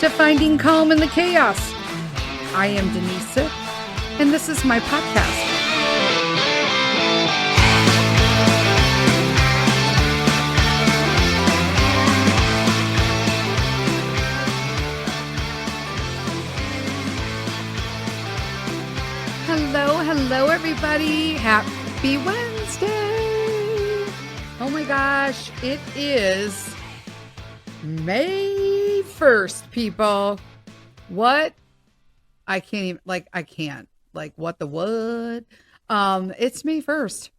to Finding Calm in the Chaos. I am Denise Sith, and this is my podcast. Hello, everybody. Happy Wednesday. Oh my gosh, it is May 1st, people. What? I can't even, what the what? It's May 1st.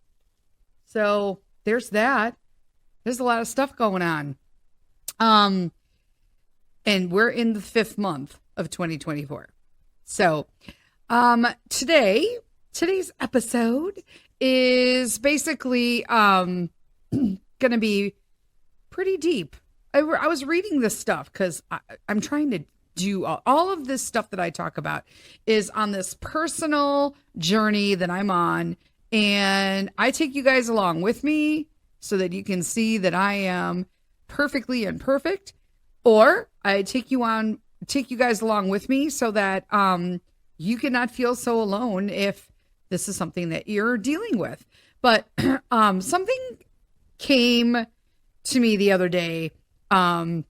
So there's that. There's a lot of stuff going on. And we're in the 5th month of 2024. So, today's episode is basically, going to be pretty deep. I was reading this stuff because I'm trying to do all of this stuff that I talk about is on this personal journey that I'm on. And I take you guys along with me so that you can see that I am perfectly imperfect, or I take you guys along with me so that, you cannot feel so alone if this is something that you're dealing with. But, something came to me the other day. I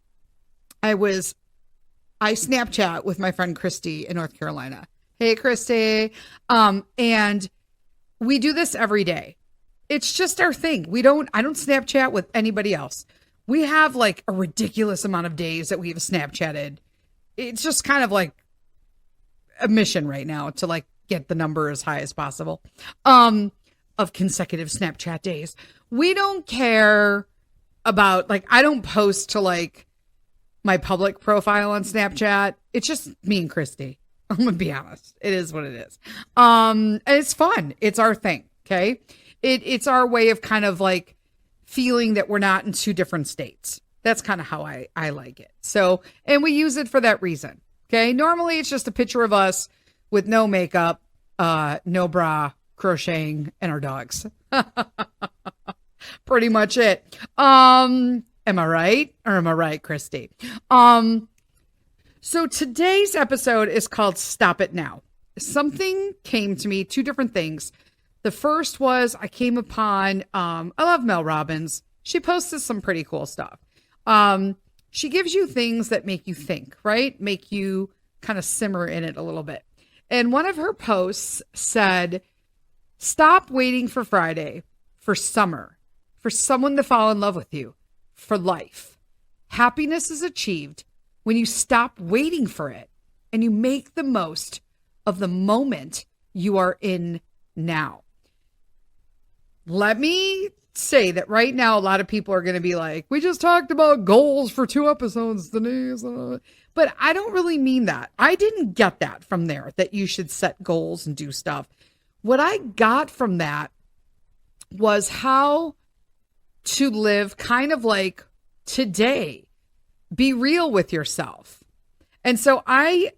Snapchat with my friend Christy in North Carolina. Hey, Christy. And we do this every day. It's just our thing. I don't Snapchat with anybody else. We have like a ridiculous amount of days that we've Snapchatted. It's just kind of like a mission right now to like get the number as high as possible, of consecutive Snapchat days. We don't care about, like, I don't post to like my public profile on Snapchat. It's just me and Christy. I'm gonna be honest. It is what it is. And it's fun. It's our thing. Okay. It's our way of kind of like feeling that we're not in two different states. That's kind of how I like it. So, and we use it for that reason. Okay. Normally it's just a picture of us with no makeup, no bra, crocheting, and our dogs. Pretty much it. Am I right? Or am I right, Christy? So today's episode is called Stop It Now. Something came to me, 2 different things. The first was I came upon, I love Mel Robbins. She posted some pretty cool stuff. She gives you things that make you think, right? Make you kind of simmer in it a little bit. And one of her posts said, stop waiting for Friday, for summer, for someone to fall in love with you, for life. Happiness is achieved when you stop waiting for it and you make the most of the moment you are in now. Let me say that right now, a lot of people are going to be like, we just talked about goals for 2 episodes, Denise. But I don't really mean that. I didn't get that from there, that you should set goals and do stuff. What I got from that was how to live kind of like today. Be real with yourself. And so I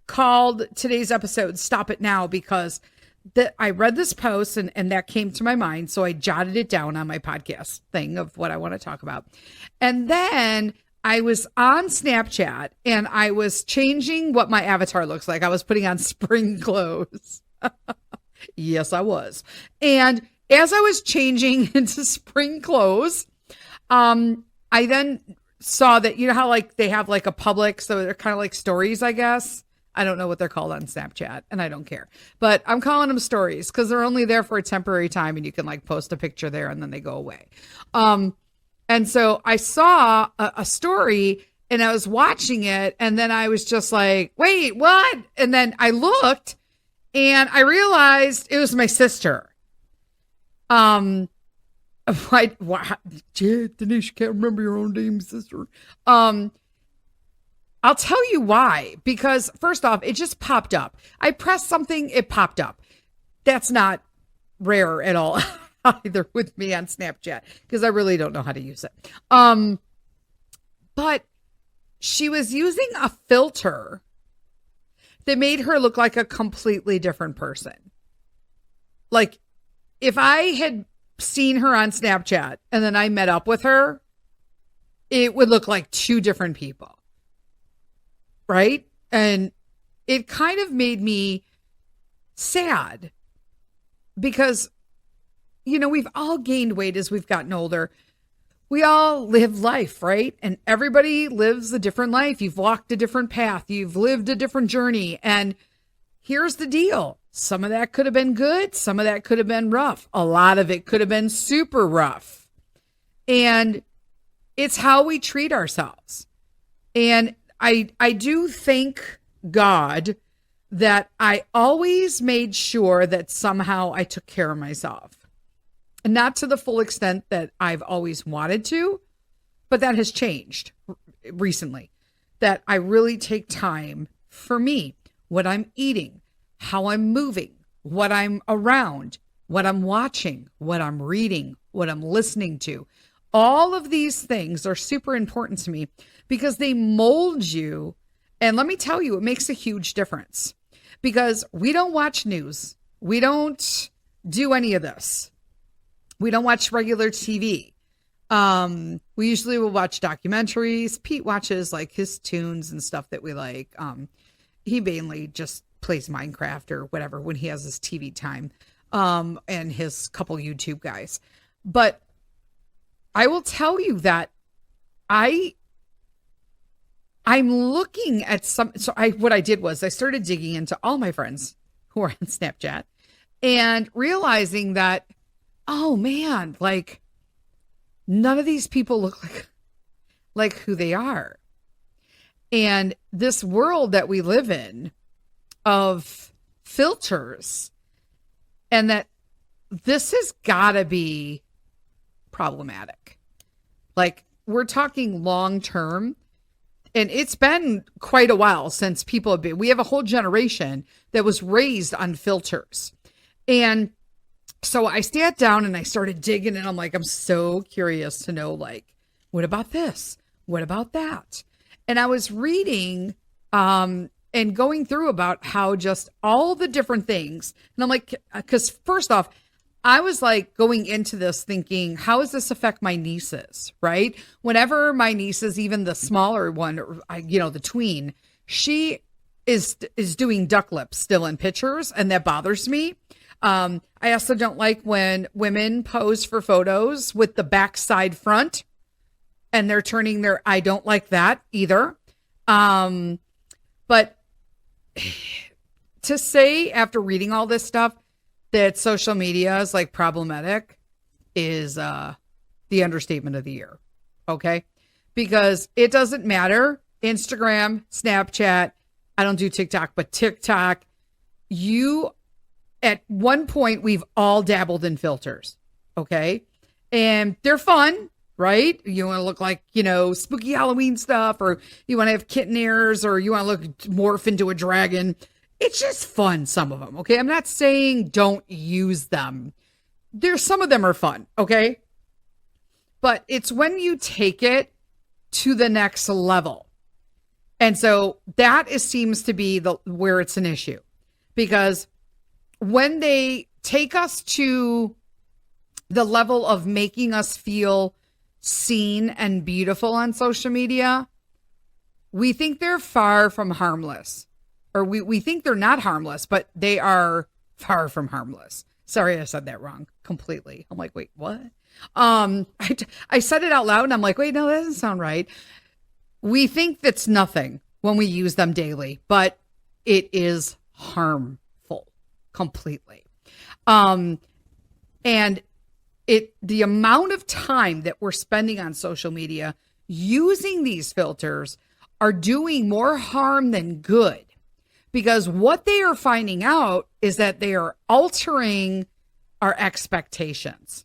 called today's episode Stop It Now because I read this post and that came to my mind. So I jotted it down on my podcast thing of what I want to talk about. And then I was on Snapchat and I was changing what my avatar looks like. I was putting on spring clothes. Yes, I was. And as I was changing into spring clothes, I then saw that, you know how like they have like a public, so they're kind of like stories, I guess. I don't know what they're called on Snapchat and I don't care, but I'm calling them stories because they're only there for a temporary time and you can like post a picture there and then they go away. And so I saw a story and I was watching it and then I was just like, wait, what? And then I looked and I realized it was my sister. Denise, you can't remember your own name, sister. I'll tell you why, because first off, it just popped up. I pressed something, it popped up. That's not rare at all either with me on Snapchat because I really don't know how to use it. But she was using a filter that made her look like a completely different person. Like if I had seen her on Snapchat and then I met up with her, it would look like 2 different people. right? And it kind of made me sad because, we've all gained weight as we've gotten older. We all live life, right? And everybody lives a different life. You've walked a different path. You've lived a different journey. And here's the deal. Some of that could have been good. Some of that could have been rough. A lot of it could have been super rough. And it's how we treat ourselves. And I do thank God that I always made sure that somehow I took care of myself. And not to the full extent that I've always wanted to, but that has changed recently. That I really take time for me, what I'm eating, how I'm moving, what I'm around, what I'm watching, what I'm reading, what I'm listening to. All of these things are super important to me because they mold you. And let me tell you, it makes a huge difference because we don't watch news. We don't do any of this. We don't watch regular TV. We usually will watch documentaries. Pete watches like his tunes and stuff that we like. He mainly just plays Minecraft or whatever when he has his TV time, and his couple YouTube guys. But I will tell you that I'm looking at what I did was I started digging into all my friends who are on Snapchat and realizing that, oh man, like none of these people look like who they are. And this world that we live in of filters, and that this has gotta be problematic. Like we're talking long term, and it's been quite a while since people have been, we have a whole generation that was raised on filters. And so I sat down and I started digging, and I'm like, I'm so curious to know, like, what about this? What about that? And I was reading and going through about how just all the different things. And I'm like, because first off, I was like going into this thinking, how does this affect my nieces, right? Whenever my nieces, even the smaller one, the tween, she is doing duck lips still in pictures, and that bothers me. I also don't like when women pose for photos with the backside front and they're turning I don't like that either. But to say after reading all this stuff that social media is like problematic is, the understatement of the year. Okay. Because it doesn't matter. Instagram, Snapchat, I don't do TikTok, but TikTok, at one point, we've all dabbled in filters, okay? And they're fun, right? You want to look like, spooky Halloween stuff, or you want to have kitten ears, or you want to morph into a dragon. It's just fun, some of them, okay? I'm not saying don't use them. Some of them are fun, okay? But it's when you take it to the next level. And so that seems to be where it's an issue. Because when they take us to the level of making us feel seen and beautiful on social media, we think they're far from harmless. Or we think they're not harmless, but they are far from harmless. Sorry, I said that wrong completely. I'm like, wait, what? I said it out loud and I'm like, wait, no, that doesn't sound right. We think that's nothing when we use them daily, but it is harmful completely. And the amount of time that we're spending on social media using these filters are doing more harm than good, because what they are finding out is that they are altering our expectations.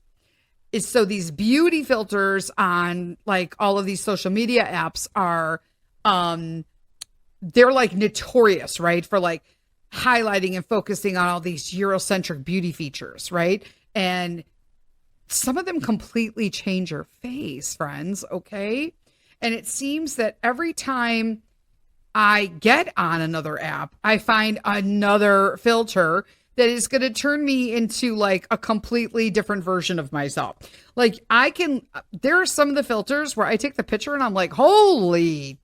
So these beauty filters on like all of these social media apps are, they're like notorious, right? For like highlighting and focusing on all these Eurocentric beauty features, right? And some of them completely change your face, friends, okay? And it seems that every time I get on another app, I find another filter that is going to turn me into like a completely different version of myself. Like there are some of the filters where I take the picture and I'm like, holy,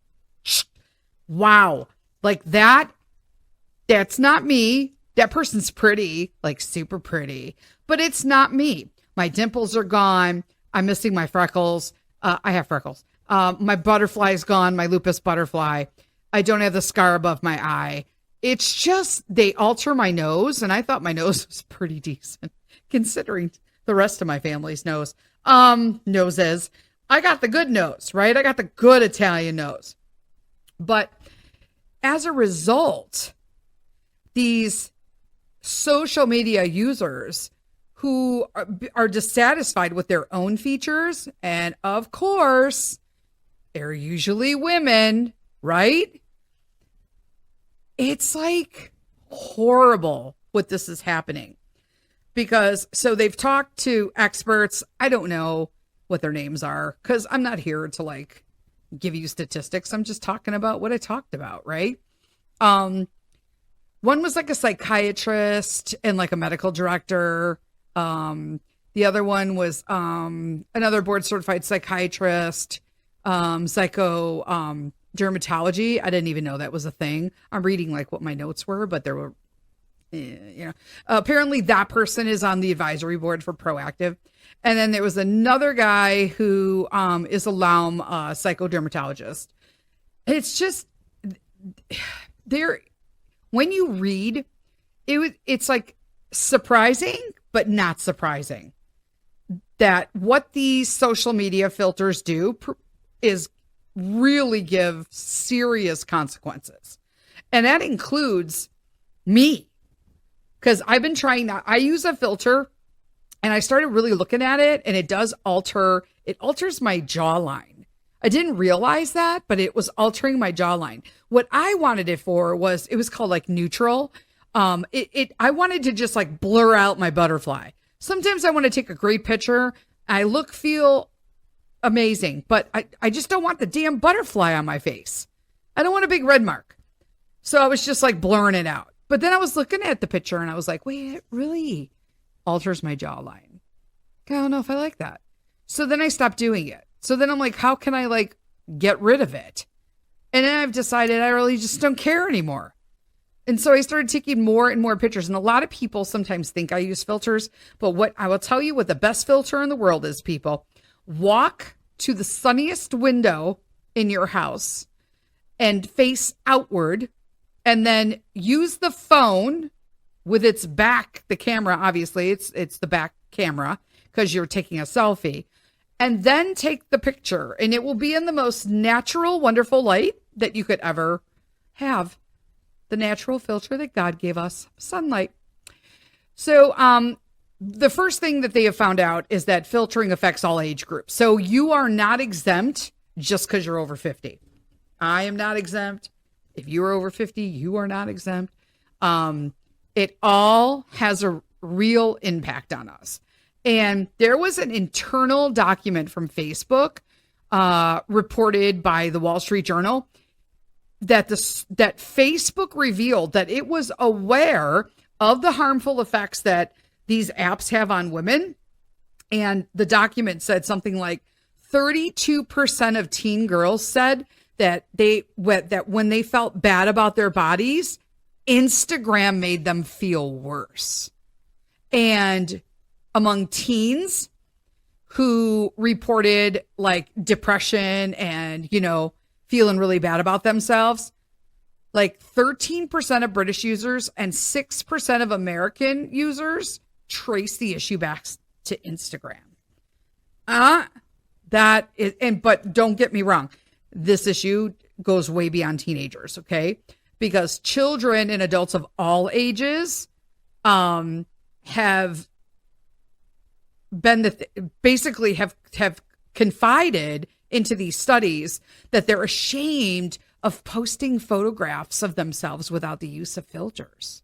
wow, like that's not me. That person's pretty, like super pretty, but it's not me. My dimples are gone. I'm missing my freckles. I have freckles. My butterfly's gone, my lupus butterfly. I don't have the scar above my eye. It's just, they alter my nose, and I thought my nose was pretty decent, considering the rest of my family's noses. I got the good nose, right? I got the good Italian nose. But as a result, these social media users who are dissatisfied with their own features, and of course, they're usually women, right? It's like horrible what this is happening. Because, so they've talked to experts. I don't know what their names are, because I'm not here to like give you statistics. I'm just talking about what I talked about, right? One was like a psychiatrist and like a medical director. The other one was another board certified psychiatrist, dermatology. I didn't even know that was a thing. I'm reading like what my notes were, but there were, apparently that person is on the advisory board for Proactive. And then there was another guy who is a LAUM psychodermatologist. It's just there. When you read it's like surprising, but not surprising that what these social media filters do is really give serious consequences. And that includes me, because I've been trying that. I use a filter and I started really looking at it, and it alters my jawline. I didn't realize that, but it was altering my jawline. What I wanted it for was, it was called like neutral. I wanted to just like blur out my butterfly. Sometimes I want to take a great picture. I feel amazing, but I just don't want the damn butterfly on my face. I don't want a big red mark. So I was just like blurring it out. But then I was looking at the picture and I was like, wait, it really alters my jawline. I don't know if I like that. So then I stopped doing it. So then I'm like, how can I like get rid of it? And then I've decided I really just don't care anymore. And so I started taking more and more pictures. And a lot of people sometimes think I use filters, but what I will tell you what the best filter in the world is, people. Walk to the sunniest window in your house and face outward, and then use the phone with its back, the camera, obviously it's the back camera because you're taking a selfie, and then take the picture, and it will be in the most natural, wonderful light that you could ever have. The natural filter that God gave us, sunlight. So, the first thing that they have found out is that filtering affects all age groups. So you are not exempt just because you're over 50. I am not exempt. If you're over 50, you are not exempt. It all has a real impact on us. And there was an internal document from Facebook reported by the Wall Street Journal that Facebook revealed that it was aware of the harmful effects that these apps have on women. And the document said something like 32% of teen girls said that when they felt bad about their bodies, Instagram made them feel worse. And among teens who reported like depression and, feeling really bad about themselves, like 13% of British users and 6% of American users trace the issue back to Instagram. But don't get me wrong. This issue goes way beyond teenagers, okay? Because children and adults of all ages have been basically have confided into these studies that they're ashamed of posting photographs of themselves without the use of filters.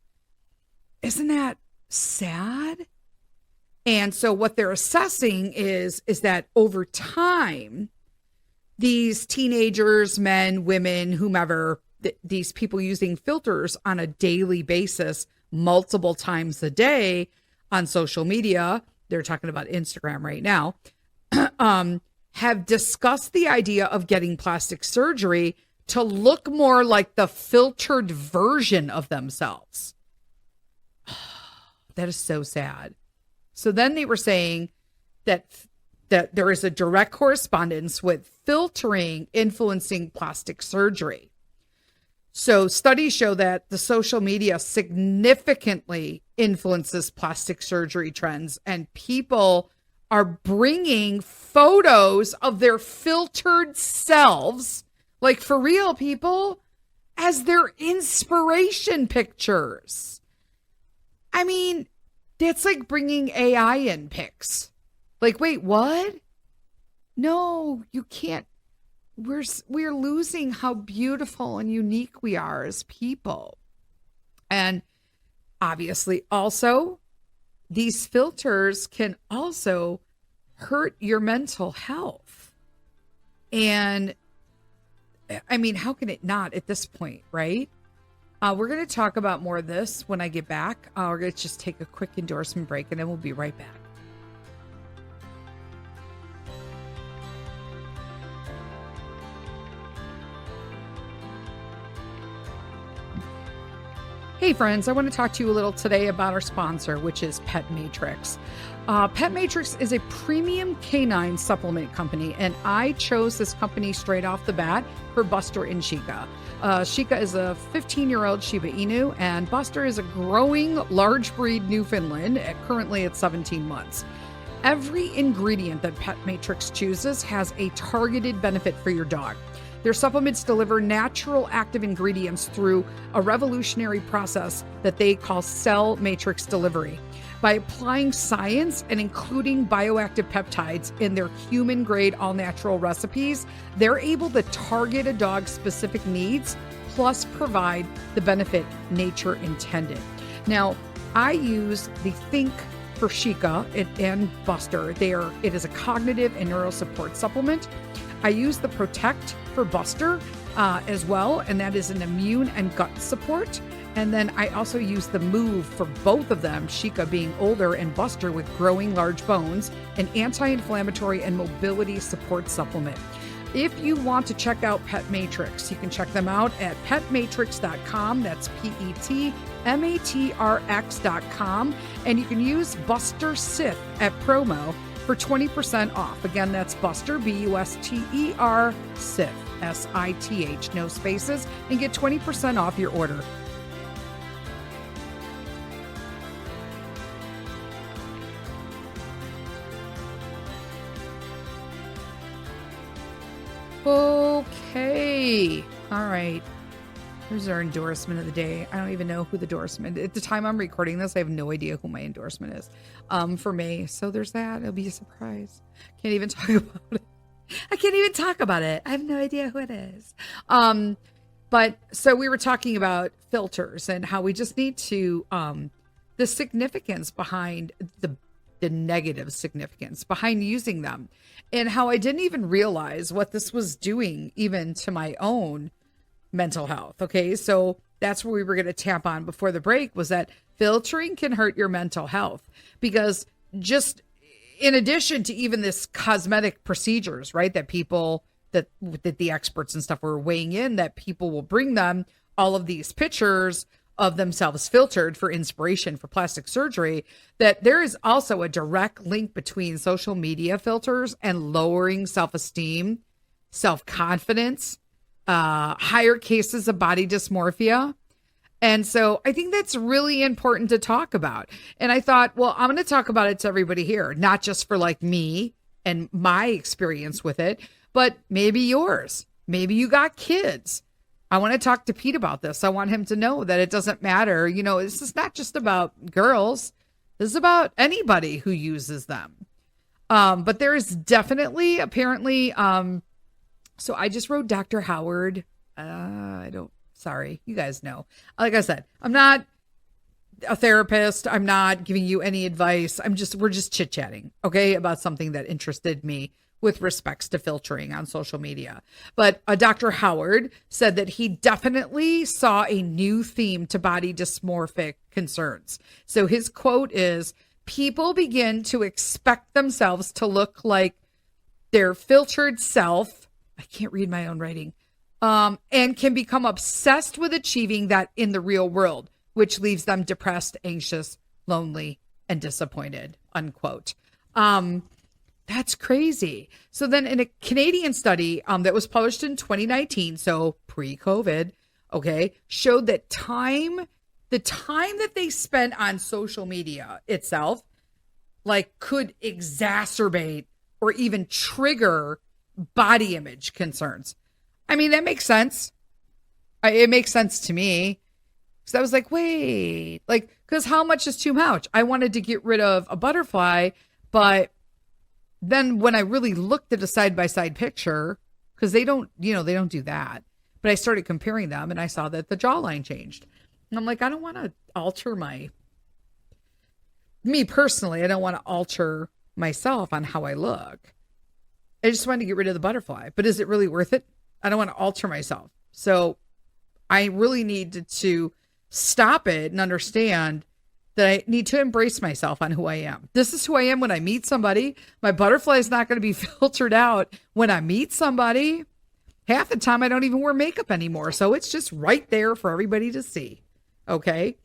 Isn't that sad? And so what they're assessing is that over time, these teenagers, men, women, whomever, these people using filters on a daily basis, multiple times a day on social media, they're talking about Instagram right now, have discussed the idea of getting plastic surgery to look more like the filtered version of themselves. That is so sad. So then they were saying that there is a direct correspondence with filtering influencing plastic surgery. So studies show that the social media significantly influences plastic surgery trends, and people are bringing photos of their filtered selves, like for real people, as their inspiration pictures. I mean, that's like bringing AI in pics. Like, wait, what? No, you can't. We're losing how beautiful and unique we are as people. And obviously also, these filters can also hurt your mental health. And I mean, how can it not at this point, right? We're going to talk about more of this when I get back. We're going to just take a quick endorsement break, and then we'll be right back. Hey friends, I want to talk to you a little today about our sponsor, which is Pet Matrix. Pet Matrix is a premium canine supplement company, and I chose this company straight off the bat for Buster and Chica. Chica is a 15-year-old Shiba Inu, and Buster is a growing large breed Newfoundland, currently at 17 months. Every ingredient that Pet Matrix chooses has a targeted benefit for your dog. Their supplements deliver natural active ingredients through a revolutionary process that they call cell matrix delivery. By applying science and including bioactive peptides in their human-grade all-natural recipes, they're able to target a dog's specific needs, plus provide the benefit nature intended. Now, I use the Think for Chica and Buster. It is a cognitive and neural support supplement. I use the Protect for Buster as well, and that is an immune and gut support. And then I also use the Move for both of them, Chica being older and Buster with growing large bones, an anti-inflammatory and mobility support supplement. If you want to check out Pet Matrix, you can check them out at petmatrix.com. That's PETMATRX.com. And you can use Buster Sith at promo for 20% off. Again, that's Buster, BUSTER, Sith, SITH, no spaces, and get 20% off your order. Okay. All right. Here's our endorsement of the day. I don't even know who the endorsement at the time I'm recording this. I have no idea who my endorsement is for May. So there's that. It'll be a surprise. Can't even talk about it. I can't even talk about it. I have no idea who it is. But so we were talking about filters and how we just need to the significance behind the negative significance behind using them, and how I didn't even realize what this was doing even to my own mental health. Okay, so that's where we were going to tap on before the break, was that filtering can hurt your mental health, because just in addition to even this cosmetic procedures, right, that people that the experts and stuff were weighing in, that people will bring them all of these pictures of themselves filtered for inspiration for plastic surgery, that there is also a direct link between social media filters and lowering self-esteem, self-confidence, higher cases of body dysmorphia. And so I think that's really important to talk about. And I thought, well, I'm going to talk about it to everybody here, not just for like me and my experience with it, but maybe yours. Maybe you got kids. I want to talk to Pete about this. I want him to know that it doesn't matter. You know, this is not just about girls. This is about anybody who uses them. But there is definitely, apparently, so I just wrote Dr. Howard. Sorry, you guys know. Like I said, I'm not a therapist. I'm not giving you any advice. We're just chit-chatting, okay, about something that interested me with respects to filtering on social media. But Dr. Howard said that he definitely saw a new theme to body dysmorphic concerns. So his quote is, people begin to expect themselves to look like their filtered self. I can't read my own writing. and can become obsessed with achieving that in the real world, which leaves them depressed, anxious, lonely, and disappointed, unquote. That's crazy. So then in a Canadian study that was published in 2019, so pre-COVID, okay, showed that the time that they spent on social media itself, like, could exacerbate or even trigger body image concerns. I mean, that makes sense. It makes sense to me. So I was like, wait, like, because how much is too much? I wanted to get rid of a butterfly, but then when I really looked at a side-by-side picture, because they don't do that, but I started comparing them and I saw that the jawline changed. And I'm like, I don't want to alter me personally, I don't want to alter myself on how I look. I just wanted to get rid of the butterfly, but is it really worth it? I don't want to alter myself. So I really needed to stop it and understand that I need to embrace myself on who I am. This is who I am when I meet somebody. My butterfly is not going to be filtered out when I meet somebody. Half the time I don't even wear makeup anymore. So it's just right there for everybody to see. Okay.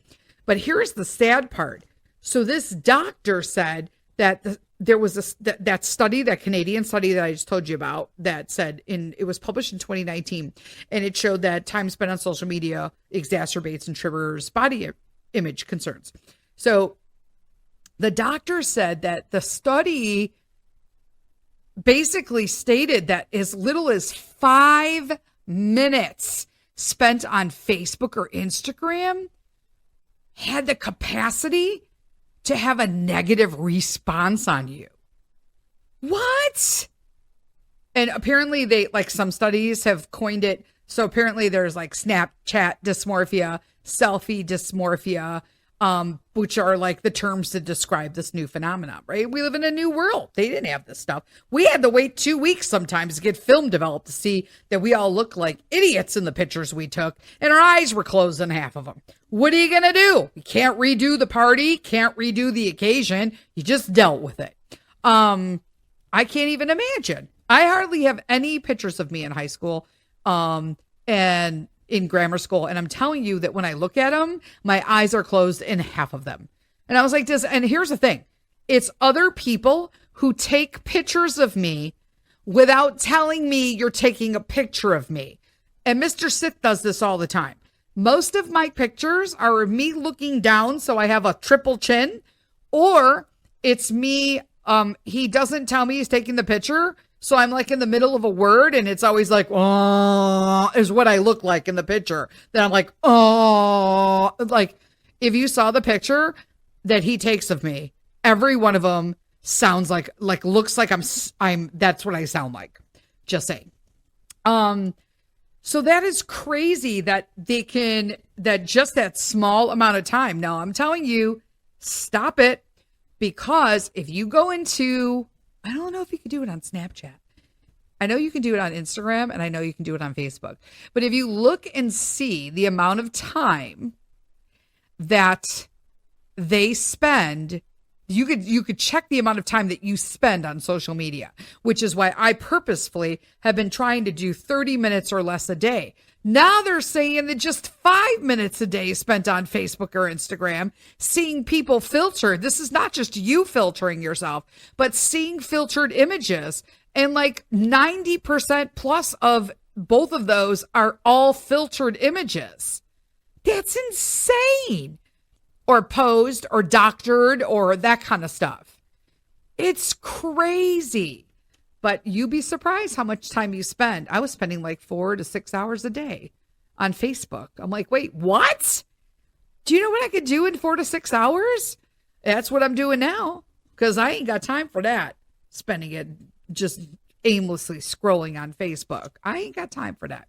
But here's the sad part. So this doctor said that there was that study, that Canadian study that I just told you about, that said it was published in 2019, and it showed that time spent on social media exacerbates and triggers body image concerns. So the doctor said that the study basically stated that as little as 5 minutes spent on Facebook or Instagram had the capacity to have a negative response on you. What? And apparently some studies have coined it. So apparently there's like Snapchat dysmorphia, selfie dysmorphia, which are like the terms to describe this new phenomenon, right? We live in a new world. They didn't have this stuff. We had to wait 2 weeks sometimes to get film developed to see that we all look like idiots in the pictures we took, and our eyes were closed in half of them. What are you going to do? You can't redo the party, can't redo the occasion. You just dealt with it. I can't even imagine. I hardly have any pictures of me in high school, and in grammar school. And I'm telling you that when I look at them, my eyes are closed in half of them. And I was like, and here's the thing. It's other people who take pictures of me without telling me you're taking a picture of me. And Mr. Sith does this all the time. Most of my pictures are of me looking down, so I have a triple chin, or it's me. He doesn't tell me he's taking the picture. So I'm like in the middle of a word, and it's always like, oh, is what I look like in the picture. Then I'm like, oh, like if you saw the picture that he takes of me, every one of them sounds like looks like I'm, that's what I sound like. Just saying. So that is crazy that that just that small amount of time. Now I'm telling you, stop it, because if you go into, I don't know if you can do it on Snapchat. I know you can do it on Instagram, and I know you can do it on Facebook. But if you look and see the amount of time that they spend, you could check the amount of time that you spend on social media, which is why I purposefully have been trying to do 30 minutes or less a day. Now they're saying that just 5 minutes a day spent on Facebook or Instagram, seeing people filtered. This is not just you filtering yourself, but seeing filtered images. And like 90% plus of both of those are all filtered images. That's insane. Or posed or doctored or that kind of stuff. It's crazy. But you'd be surprised how much time you spend. I was spending like 4 to 6 hours a day on Facebook. I'm like, wait, what? Do you know what I could do in 4 to 6 hours? That's what I'm doing now, because I ain't got time for that. Spending it just aimlessly scrolling on Facebook. I ain't got time for that.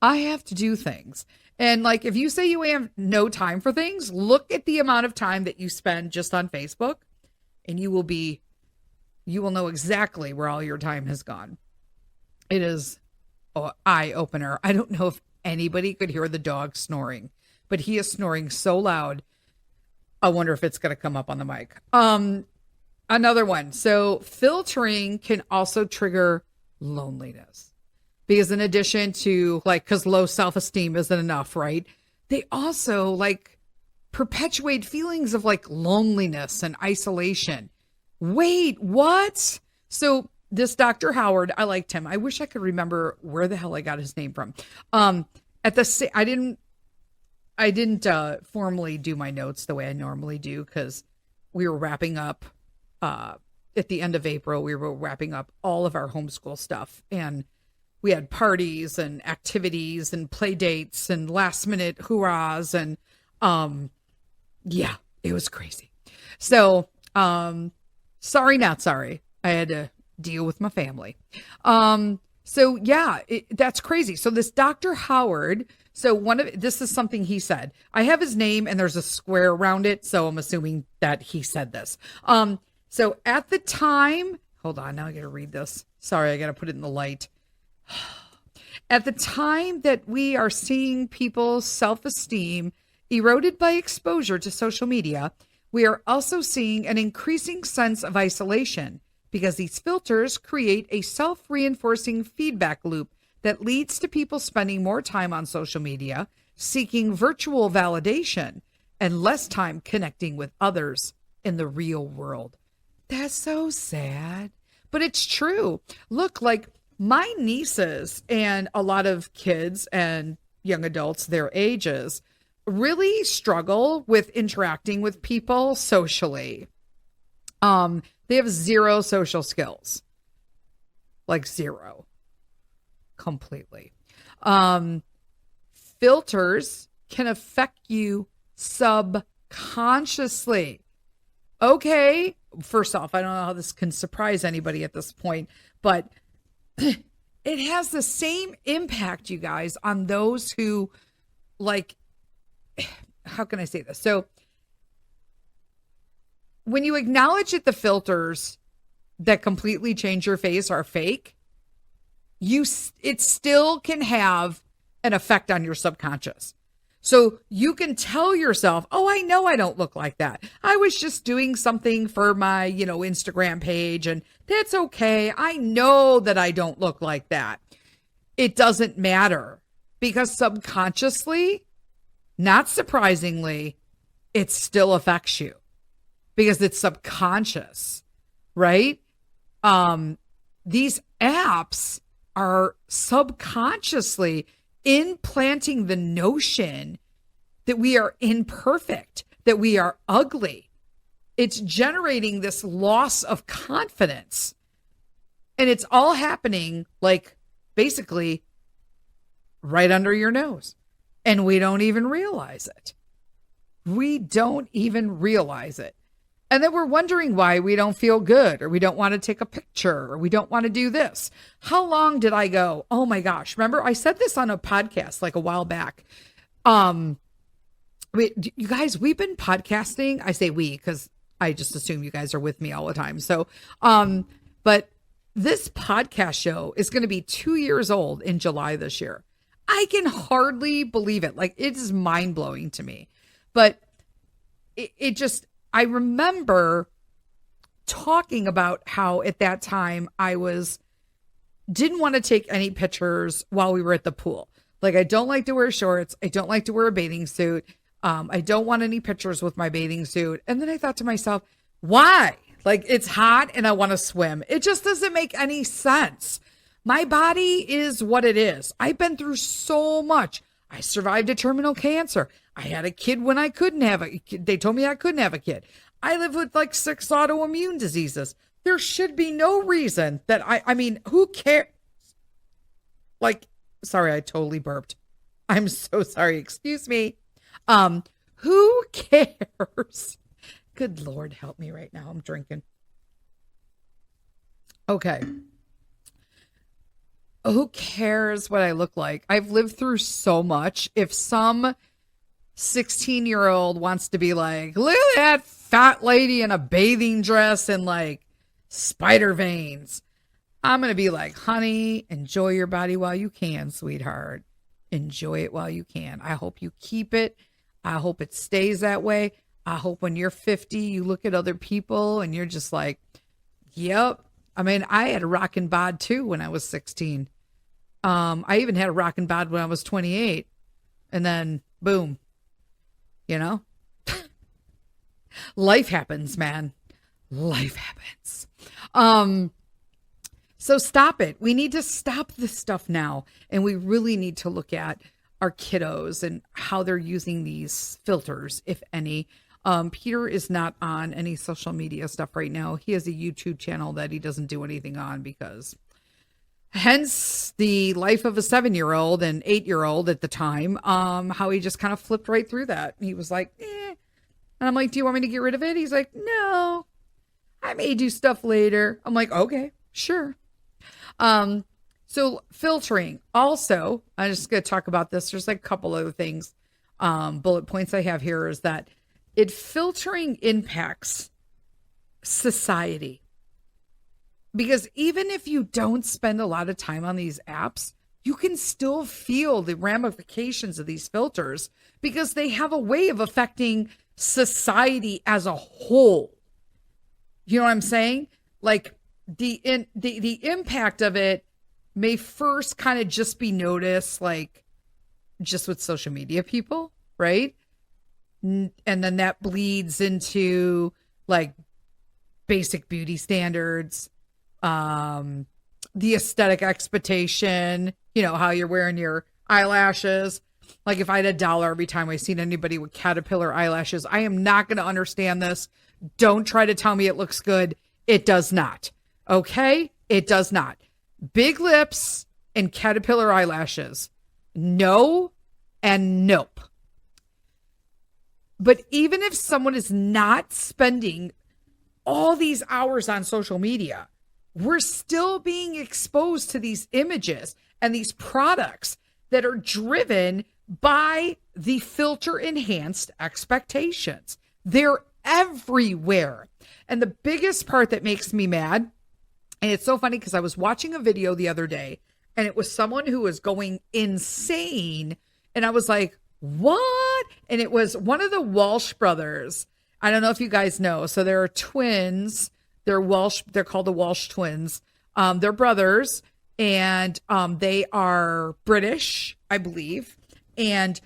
I have to do things. And like, if you say you have no time for things, look at the amount of time that you spend just on Facebook, and you will know exactly where all your time has gone. It is an eye opener. I don't know if anybody could hear the dog snoring, but he is snoring so loud. I wonder if it's going to come up on the mic. Another one. So filtering can also trigger loneliness. because in addition to like, because low self-esteem isn't enough, right? They also like perpetuate feelings of like loneliness and isolation. Wait, what? So this Dr. Howard, I liked him. I wish I could remember where the hell I got his name from. I didn't formally do my notes the way I normally do because we were wrapping up at the end of April. We were wrapping up all of our homeschool stuff, and we had parties and activities and play dates and last minute hurrahs, and yeah, it was crazy. So sorry, not sorry. I had to deal with my family. So yeah, that's crazy. So this Dr. Howard, this is something he said. I have his name and there's a square around it, so I'm assuming that he said this. So at the time, hold on, now I got to read this. Sorry, I got to put it in the light. At the time that we are seeing people's self-esteem eroded by exposure to social media, we are also seeing an increasing sense of isolation because these filters create a self-reinforcing feedback loop that leads to people spending more time on social media, seeking virtual validation, and less time connecting with others in the real world. That's so sad, but it's true. Look, like my nieces and a lot of kids and young adults their ages really struggle with interacting with people socially. They have zero social skills, like zero, completely. Filters can affect you subconsciously. Okay, first off, I don't know how this can surprise anybody at this point, but it has the same impact, you guys, on those who, like, how can I say this? So when you acknowledge that the filters that completely change your face are fake, it still can have an effect on your subconscious. So you can tell yourself, oh, I know I don't look like that. I was just doing something for my, Instagram page, and that's okay. I know that I don't look like that. It doesn't matter because subconsciously, not surprisingly, it still affects you because it's subconscious, right? These apps are subconsciously implanting the notion that we are imperfect, that we are ugly. It's generating this loss of confidence. And it's all happening like basically right under your nose. And we don't even realize it. We don't even realize it. And then we're wondering why we don't feel good, or we don't want to take a picture, or we don't want to do this. How long did I go? Oh my gosh. Remember, I said this on a podcast like a while back. You guys, we've been podcasting. I say we, because I just assume you guys are with me all the time. So, but this podcast show is going to be 2 years old in July this year. I can hardly believe it. Like, it is mind blowing to me, but I remember talking about how at that time I didn't want to take any pictures while we were at the pool. Like, I don't like to wear shorts. I don't like to wear a bathing suit. I don't want any pictures with my bathing suit. And then I thought to myself, why? Like, it's hot and I want to swim. It just doesn't make any sense. My body is what it is. I've been through so much. I survived a terminal cancer. I had a kid when I couldn't have a kid. They told me I couldn't have a kid. I live with like 6 autoimmune diseases. There should be no reason that I mean, who cares? Like, sorry, I totally burped. I'm so sorry. Excuse me. Who cares? Good Lord, help me right now. I'm drinking. Okay. Who cares what I look like? I've lived through so much. If some 16-year-old wants to be like, look at that fat lady in a bathing dress and like spider veins, I'm going to be like, honey, enjoy your body while you can, sweetheart. Enjoy it while you can. I hope you keep it. I hope it stays that way. I hope when you're 50, you look at other people and you're just like, yep. I mean, I had a rockin' bod too when I was 16. I even had a rockin' bod when I was 28, and then boom, you know, life happens, man. Life happens. So stop it. We need to stop this stuff now. And we really need to look at our kiddos and how they're using these filters, if any. Peter is not on any social media stuff right now. He has a YouTube channel that he doesn't do anything on because hence the life of a 7-year-old and 8-year-old at the time, how he just kind of flipped right through that. He was like, eh. And I'm like, do you want me to get rid of it? He's like, no, I may do stuff later. I'm like, okay, sure. So filtering also, I'm just going to talk about this. There's like a couple other things, bullet points I have here is that filtering impacts society. Because even if you don't spend a lot of time on these apps, you can still feel the ramifications of these filters because they have a way of affecting society as a whole. You know what I'm saying? Like the impact of it may first kind of just be noticed, like just with social media people, right? And then that bleeds into like basic beauty standards, the aesthetic expectation, you know, how you're wearing your eyelashes. Like if I had $1 every time I seen anybody with caterpillar eyelashes, I am not going to understand this. Don't try to tell me it looks good. It does not. Okay? It does not. Big lips and caterpillar eyelashes. No and nope. But even if someone is not spending all these hours on social media, we're still being exposed to these images and these products that are driven by the filter enhanced expectations. They're everywhere. And the biggest part that makes me mad, and it's so funny because I was watching a video the other day and it was someone who was going insane. And I was like, what? And it was one of the Walsh brothers. I don't know if you guys know. So there are twins. They're Walsh. They're called the Walsh twins. They're brothers and they are British, I believe. And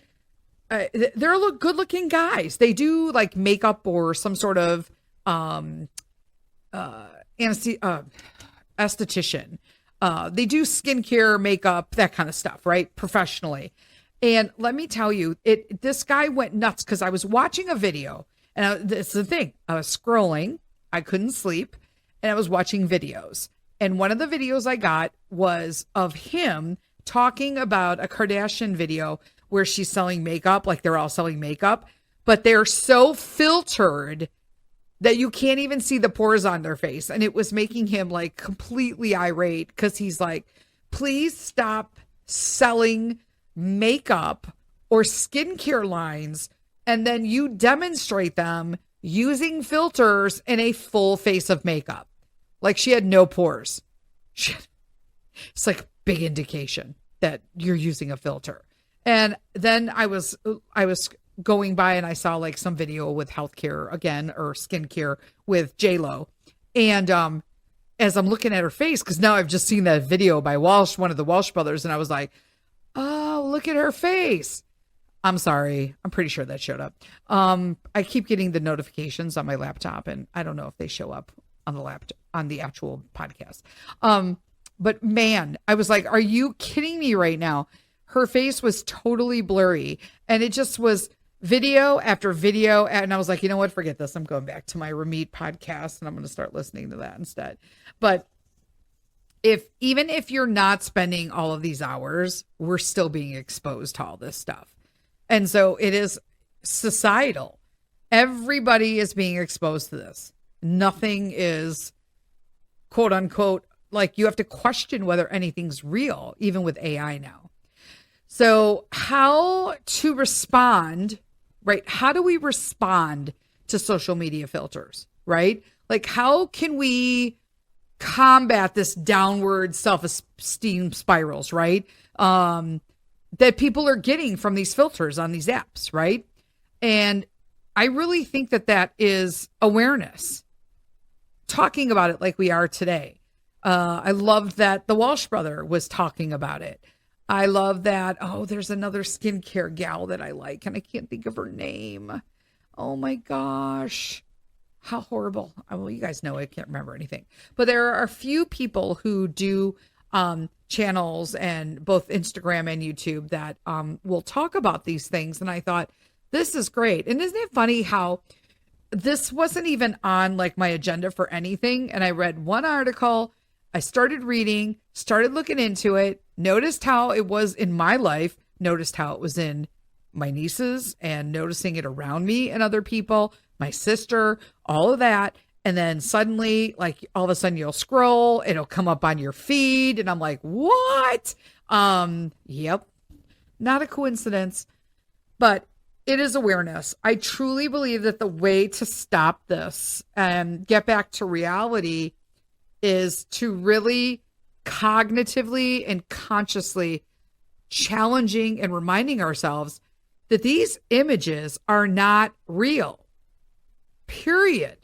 they're good looking guys. They do like makeup or some sort of esthetician. They do skincare, makeup, that kind of stuff, right? Professionally. And let me tell you, this guy went nuts because I was watching a video and this is the thing. I was scrolling. I couldn't sleep and I was watching videos. And one of the videos I got was of him talking about a Kardashian video where she's selling makeup, like they're all selling makeup, but they're so filtered that you can't even see the pores on their face. And it was making him like completely irate because he's like, please stop selling makeup or skincare lines. And then you demonstrate them using filters in a full face of makeup. Like she had no pores. It's like a big indication that you're using a filter. And then I was going by and I saw like some video with healthcare again, or skincare with J-Lo. And as I'm looking at her face, because now I've just seen that video by Walsh, one of the Walsh brothers, and I was like, oh, look at her face. I'm sorry. I'm pretty sure that showed up. I keep getting the notifications on my laptop, and I don't know if they show up on the laptop, on the actual podcast. But man, I was like, are you kidding me right now? Her face was totally blurry, and it just was video after video. And I was like, you know what? Forget this. I'm going back to my Ramit podcast, and I'm going to start listening to that instead. But even if you're not spending all of these hours, we're still being exposed to all this stuff. And so it is societal. Everybody is being exposed to this. Nothing is quote unquote, like you have to question whether anything's real, even with AI now. So how to respond, right? How do we respond to social media filters, right? Like how can we combat this downward self-esteem spirals, right? That people are getting from these filters on these apps, right? And I really think that is awareness. Talking about it like we are today. I loved that the Walsh brother was talking about it. I love that. Oh, there's another skincare gal that I like, and I can't think of her name. Oh my gosh. How horrible. Well, you guys know I can't remember anything. But there are a few people who do channels and both Instagram and YouTube that will talk about these things. And I thought, this is great. And isn't it funny how this wasn't even on like my agenda for anything? And I read one article, I started reading, started looking into it, noticed how it was in my life, noticed how it was in my nieces, and noticing it around me and other people, my sister, all of that. And then suddenly, like all of a sudden you'll scroll, it'll come up on your feed. And I'm like, what? Yep. Not a coincidence, but it is awareness. I truly believe that the way to stop this and get back to reality is to really cognitively and consciously challenging and reminding ourselves that these images are not real, period.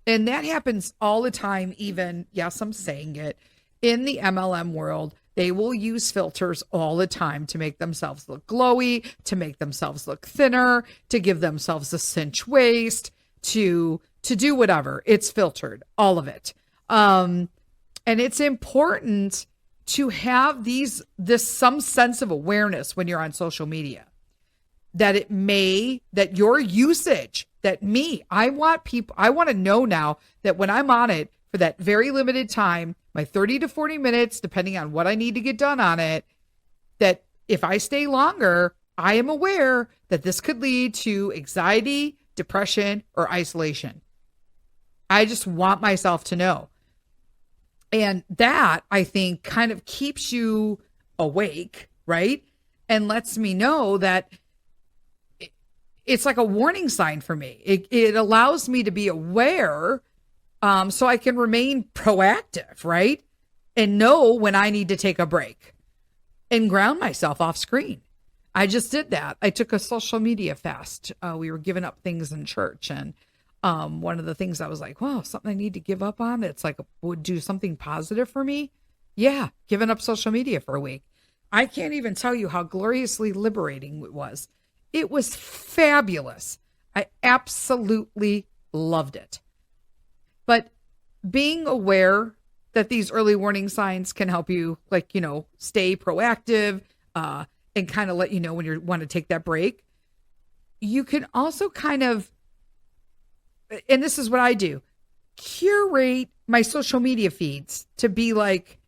And that happens all the time, even, yes, I'm saying it, in the MLM world. They will use filters all the time to make themselves look glowy, to make themselves look thinner, to give themselves a cinch waist, to do whatever. It's filtered, all of it. And it's important to have this some sense of awareness when you're on social media, that your usage, I want to know now that when I'm on it for that very limited time, my 30 to 40 minutes, depending on what I need to get done on it, that if I stay longer, I am aware that this could lead to anxiety, depression, or isolation. I just want myself to know. And that, I think, kind of keeps you awake, right? And lets me know that it's like a warning sign for me. It allows me to be aware, so I can remain proactive, right? And know when I need to take a break and ground myself off screen. I just did that. I took a social media fast. We were giving up things in church, and one of the things I was like, wow, something I need to give up on. It's like would do something positive for me. Yeah, giving up social media for a week. I can't even tell you how gloriously liberating it was. It was fabulous. I absolutely loved it. But being aware that these early warning signs can help you, like, stay proactive and kind of let you know when you want to take that break. You can also kind of, and this is what I do, curate my social media feeds to be like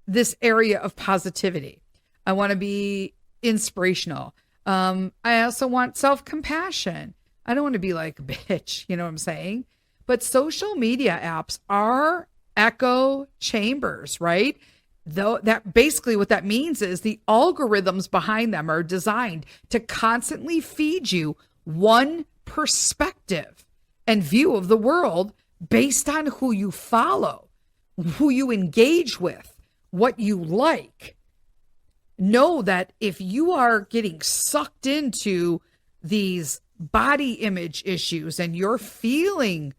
this area of positivity. I want to be inspirational. I also want self-compassion. I don't want to be like a bitch, you know what I'm saying? But social media apps are echo chambers, right? Though that basically what that means is the algorithms behind them are designed to constantly feed you one perspective and view of the world based on who you follow, who you engage with, what you like. Know that if you are getting sucked into these body image issues and you're feeling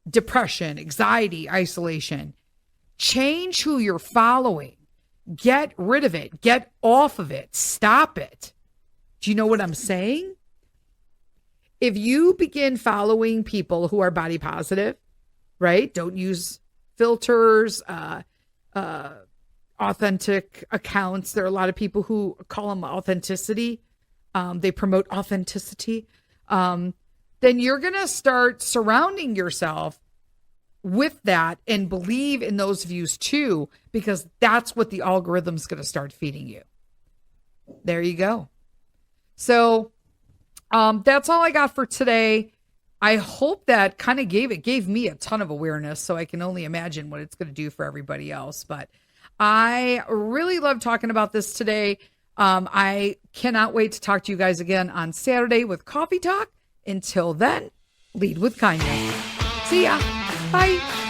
depression, anxiety, isolation, change who you're following. Get rid of it. Get off of it. Stop it. Do you know what I'm saying? If you begin following people who are body positive, right? Don't use filters, authentic accounts. There are a lot of people who call them authenticity. They promote authenticity. Then you're going to start surrounding yourself with that and believe in those views too, because that's what the algorithm's going to start feeding you. There you go. So that's all I got for today. I hope that kind of gave me a ton of awareness, so I can only imagine what it's going to do for everybody else. But I really love talking about this today. I cannot wait to talk to you guys again on Saturday with Coffee Talk. Until then, lead with kindness. See ya. Bye.